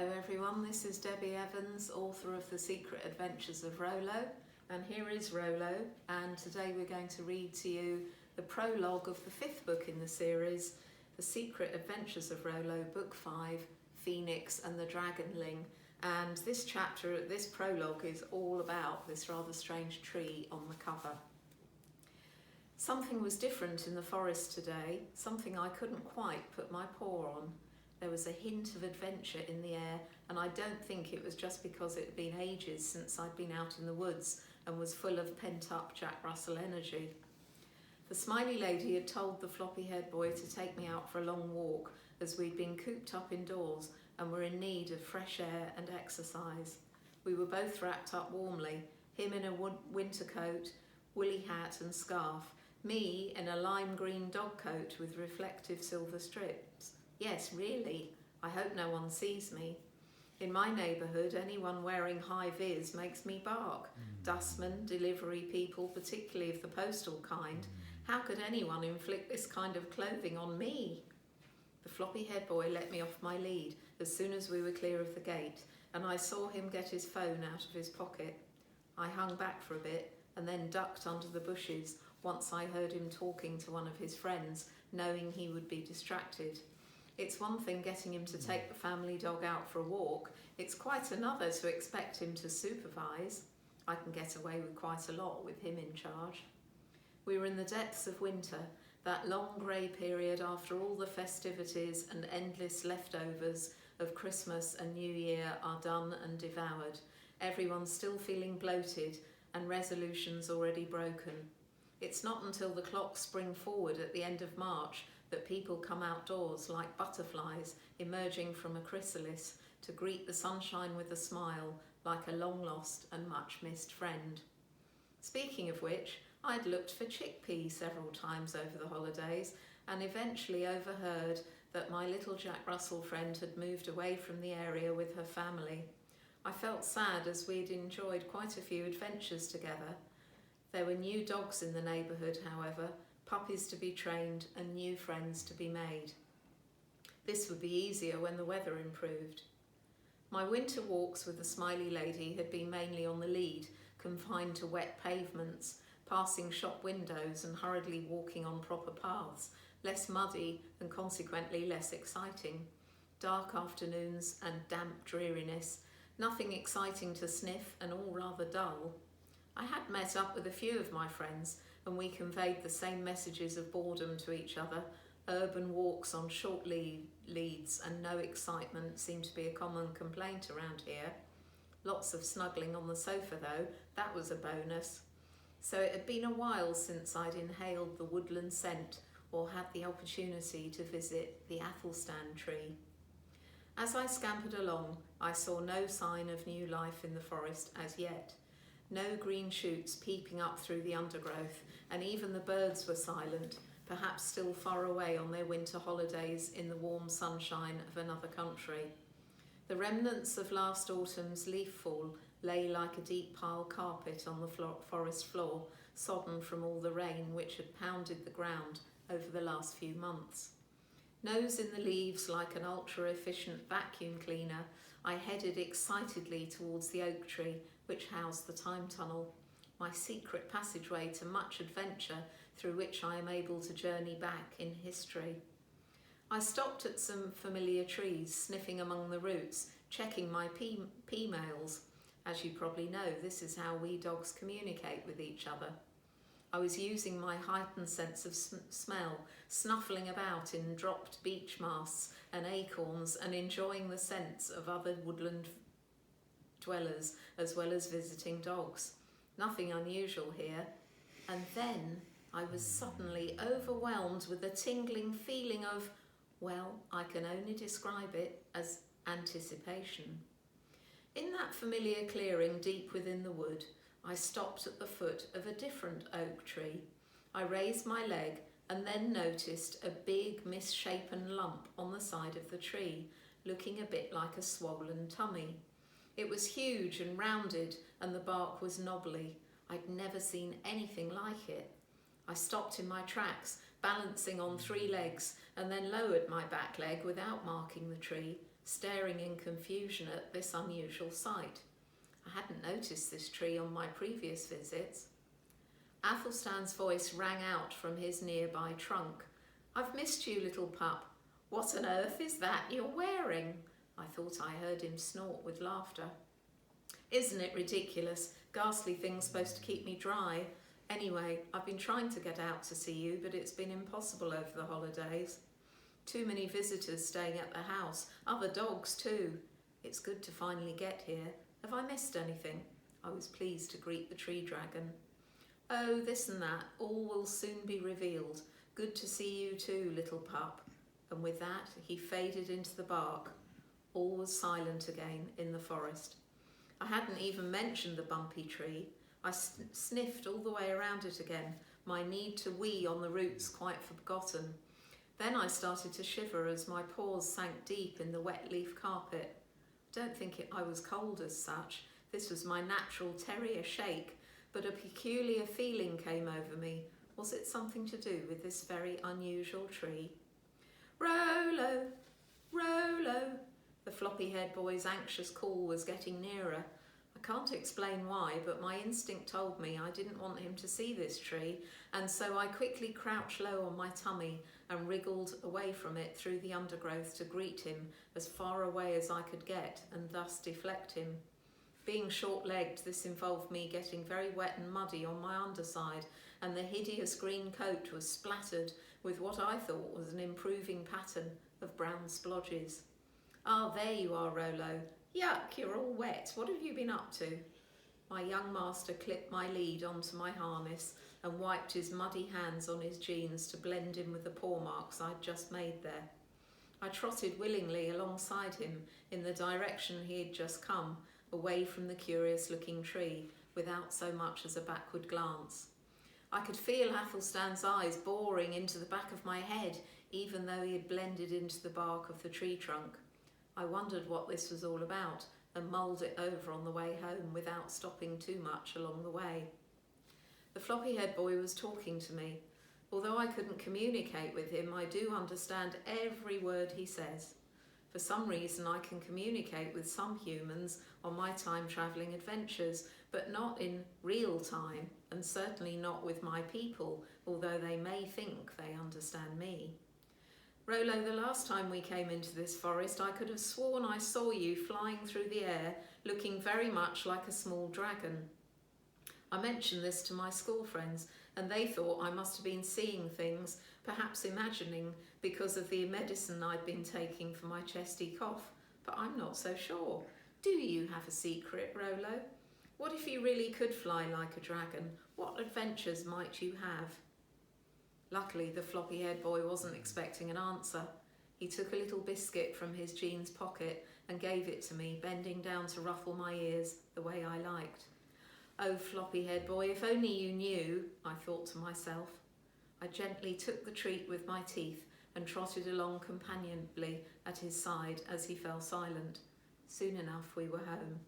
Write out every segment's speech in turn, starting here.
Hello everyone, this is Debbie Evans, author of The Secret Adventures of Rolo, and here is Rolo, and today we're going to read to you the prologue of the fifth book in the series, The Secret Adventures of Rolo, Book 5, Phoenix and the Dragonling. And this chapter, this prologue, is all about this rather strange tree on the cover. Something was different in the forest today, something I couldn't quite put my paw on. There was a hint of adventure in the air, and I don't think it was just because it had been ages since I'd been out in the woods and was full of pent-up Jack Russell energy. The smiley lady had told the floppy-haired boy to take me out for a long walk as we'd been cooped up indoors and were in need of fresh air and exercise. We were both wrapped up warmly, him in a winter coat, woolly hat and scarf, me in a lime green dog coat with reflective silver strips. Yes, really. I hope no one sees me. In my neighbourhood, anyone wearing high-vis makes me bark. Dustmen, delivery people, particularly of the postal kind. How could anyone inflict this kind of clothing on me? The floppy-haired boy let me off my lead as soon as we were clear of the gate, and I saw him get his phone out of his pocket. I hung back for a bit and then ducked under the bushes once I heard him talking to one of his friends, knowing he would be distracted. It's one thing getting him to take the family dog out for a walk, it's quite another to expect him to supervise. I can get away with quite a lot with him in charge. We were in the depths of winter, that long grey period after all the festivities and endless leftovers of Christmas and New Year are done and devoured. Everyone's still feeling bloated and resolutions already broken. It's not until the clocks spring forward at the end of March that people come outdoors like butterflies emerging from a chrysalis to greet the sunshine with a smile, like a long-lost and much-missed friend. Speaking of which, I'd looked for chickpeas several times over the holidays and eventually overheard that my little Jack Russell friend had moved away from the area with her family. I felt sad as we'd enjoyed quite a few adventures together. There were new dogs in the neighbourhood, however, puppies to be trained and new friends to be made. This would be easier when the weather improved. My winter walks with the smiley lady had been mainly on the lead, confined to wet pavements, passing shop windows and hurriedly walking on proper paths, less muddy and consequently less exciting. Dark afternoons and damp dreariness, nothing exciting to sniff and all rather dull. I had met up with a few of my friends and we conveyed the same messages of boredom to each other. Urban walks on short leads and no excitement seemed to be a common complaint around here. Lots of snuggling on the sofa though, that was a bonus. So it had been a while since I'd inhaled the woodland scent or had the opportunity to visit the Athelstan tree. As I scampered along, I saw no sign of new life in the forest as yet. No green shoots peeping up through the undergrowth, and even the birds were silent, perhaps still far away on their winter holidays in the warm sunshine of another country. The remnants of last autumn's leaf fall lay like a deep pile carpet on the forest floor, sodden from all the rain which had pounded the ground over the last few months. Nose in the leaves like an ultra-efficient vacuum cleaner, I headed excitedly towards the oak tree which housed the time tunnel, my secret passageway to much adventure through which I am able to journey back in history. I stopped at some familiar trees, sniffing among the roots, checking my pea mails. As you probably know, this is how we dogs communicate with each other. I was using my heightened sense of smell, snuffling about in dropped beech masts and acorns and enjoying the scents of other woodland dwellers as well as visiting dogs. Nothing unusual here. And then I was suddenly overwhelmed with a tingling feeling of, well, I can only describe it as anticipation. In that familiar clearing deep within the wood, I stopped at the foot of a different oak tree. I raised my leg and then noticed a big misshapen lump on the side of the tree, looking a bit like a swollen tummy. It was huge and rounded and the bark was knobbly. I'd never seen anything like it. I stopped in my tracks balancing on 3 legs, and then lowered my back leg without marking the tree, staring in confusion at this unusual sight. I hadn't noticed this tree on my previous visits. Athelstan's voice rang out from his nearby trunk. "I've missed you, little pup. What on earth is that you're wearing?" I thought I heard him snort with laughter. "Isn't it ridiculous? Ghastly thing's supposed to keep me dry. Anyway, I've been trying to get out to see you, but it's been impossible over the holidays. Too many visitors staying at the house, other dogs too. It's good to finally get here. Have I missed anything?" I was pleased to greet the tree dragon. "Oh, this and that, all will soon be revealed. Good to see you too, little pup." And with that, he faded into the bark. All was silent again in the forest. I hadn't even mentioned the bumpy tree. I sniffed all the way around it again, my need to wee on the roots quite forgotten. Then I started to shiver as my paws sank deep in the wet leaf carpet. Don't think I was cold as such. This was my natural terrier shake, but a peculiar feeling came over me. Was it something to do with this very unusual tree? "Rolo! Rolo!" The floppy-haired boy's anxious call was getting nearer. I can't explain why, but my instinct told me I didn't want him to see this tree, and so I quickly crouched low on my tummy and wriggled away from it through the undergrowth to greet him as far away as I could get and thus deflect him. Being short-legged, this involved me getting very wet and muddy on my underside, and the hideous green coat was splattered with what I thought was an improving pattern of brown splodges. "Ah, there you are, Rolo. Yuck, you're all wet. What have you been up to?" My young master clipped my lead onto my harness and wiped his muddy hands on his jeans to blend in with the paw marks I'd just made there. I trotted willingly alongside him in the direction he had just come, away from the curious-looking tree, without so much as a backward glance. I could feel Athelstan's eyes boring into the back of my head, even though he had blended into the bark of the tree trunk. I wondered what this was all about and mulled it over on the way home without stopping too much along the way. The floppy-haired boy was talking to me. Although I couldn't communicate with him, I do understand every word he says. For some reason, I can communicate with some humans on my time-travelling adventures, but not in real time, and certainly not with my people, although they may think they understand me. "Rolo, the last time we came into this forest, I could have sworn I saw you flying through the air, looking very much like a small dragon." I mentioned this to my school friends, and they thought I must have been seeing things, perhaps imagining, because of the medicine I'd been taking for my chesty cough, but I'm not so sure. Do you have a secret, Rolo? What if you really could fly like a dragon? What adventures might you have? Luckily, the floppy-haired boy wasn't expecting an answer. He took a little biscuit from his jeans pocket and gave it to me, bending down to ruffle my ears the way I liked. "Oh, floppy-haired boy, if only you knew," I thought to myself. I gently took the treat with my teeth and trotted along companionably at his side as he fell silent. Soon enough, we were home.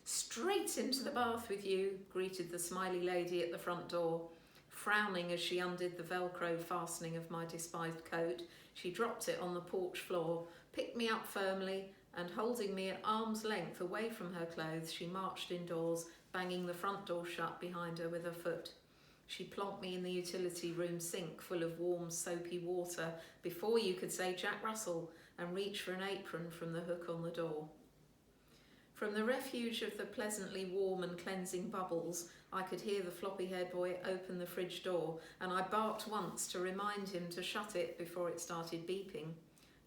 "Straight into the bath with you," greeted the smiley lady at the front door. Frowning as she undid the Velcro fastening of my despised coat, she dropped it on the porch floor, picked me up firmly, and holding me at arm's length away from her clothes, she marched indoors, banging the front door shut behind her with her foot. She plonked me in the utility room sink full of warm, soapy water before you could say Jack Russell, and reached for an apron from the hook on the door. From the refuge of the pleasantly warm and cleansing bubbles, I could hear the floppy-haired boy open the fridge door, and I barked once to remind him to shut it before it started beeping.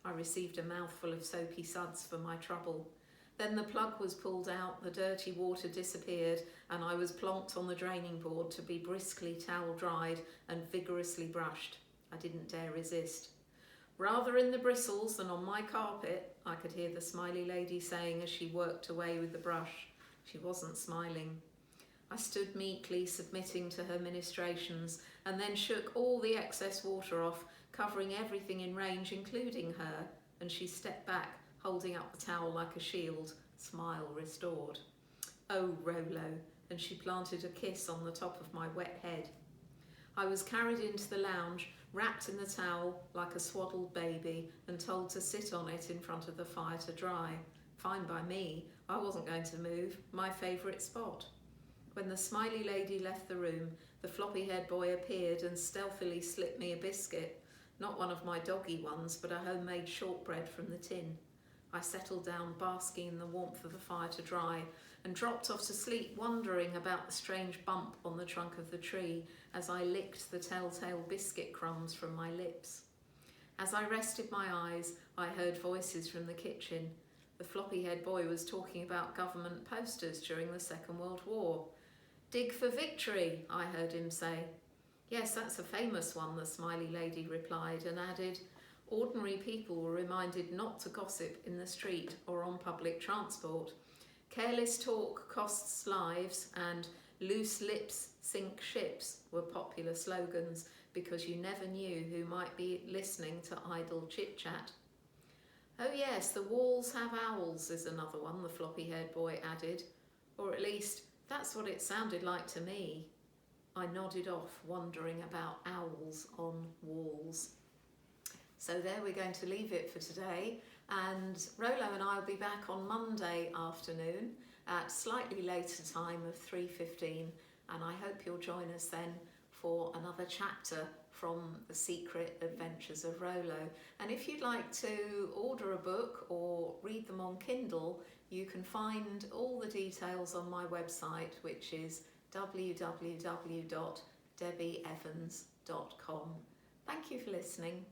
I received a mouthful of soapy suds for my trouble. Then the plug was pulled out, the dirty water disappeared, and I was plonked on the draining board to be briskly towel-dried and vigorously brushed. I didn't dare resist. "Rather in the bristles than on my carpet," I could hear the smiley lady saying as she worked away with the brush. She wasn't smiling. I stood meekly submitting to her ministrations, and then shook all the excess water off, covering everything in range, including her, and she stepped back, holding up the towel like a shield, smile restored. "Oh, Rolo," and she planted a kiss on the top of my wet head. I was carried into the lounge, wrapped in the towel like a swaddled baby and told to sit on it in front of the fire to dry. Fine by me, I wasn't going to move, my favourite spot. When the smiley lady left the room, the floppy-haired boy appeared and stealthily slipped me a biscuit, not one of my doggy ones, but a homemade shortbread from the tin. I settled down, basking in the warmth of the fire to dry, and dropped off to sleep, wondering about the strange bump on the trunk of the tree as I licked the telltale biscuit crumbs from my lips. As I rested my eyes, I heard voices from the kitchen. The floppy-haired boy was talking about government posters during the Second World War. "Dig for victory," I heard him say. "Yes, that's a famous one," the smiley lady replied, and added, "Ordinary people were reminded not to gossip in the street or on public transport. Careless talk costs lives," and "loose lips sink ships" were popular slogans because you never knew who might be listening to idle chit-chat. "Oh yes, the walls have owls" is another one, the floppy-haired boy added. Or at least, that's what it sounded like to me. I nodded off, wondering about owls on walls. So there we're going to leave it for today, and Rolo and I will be back on Monday afternoon at slightly later time of 3:15, and I hope you'll join us then for another chapter from the Secret Adventures of Rolo. And if you'd like to order a book or read them on Kindle, you can find all the details on my website, which is www.debbieevans.com. Thank you for listening.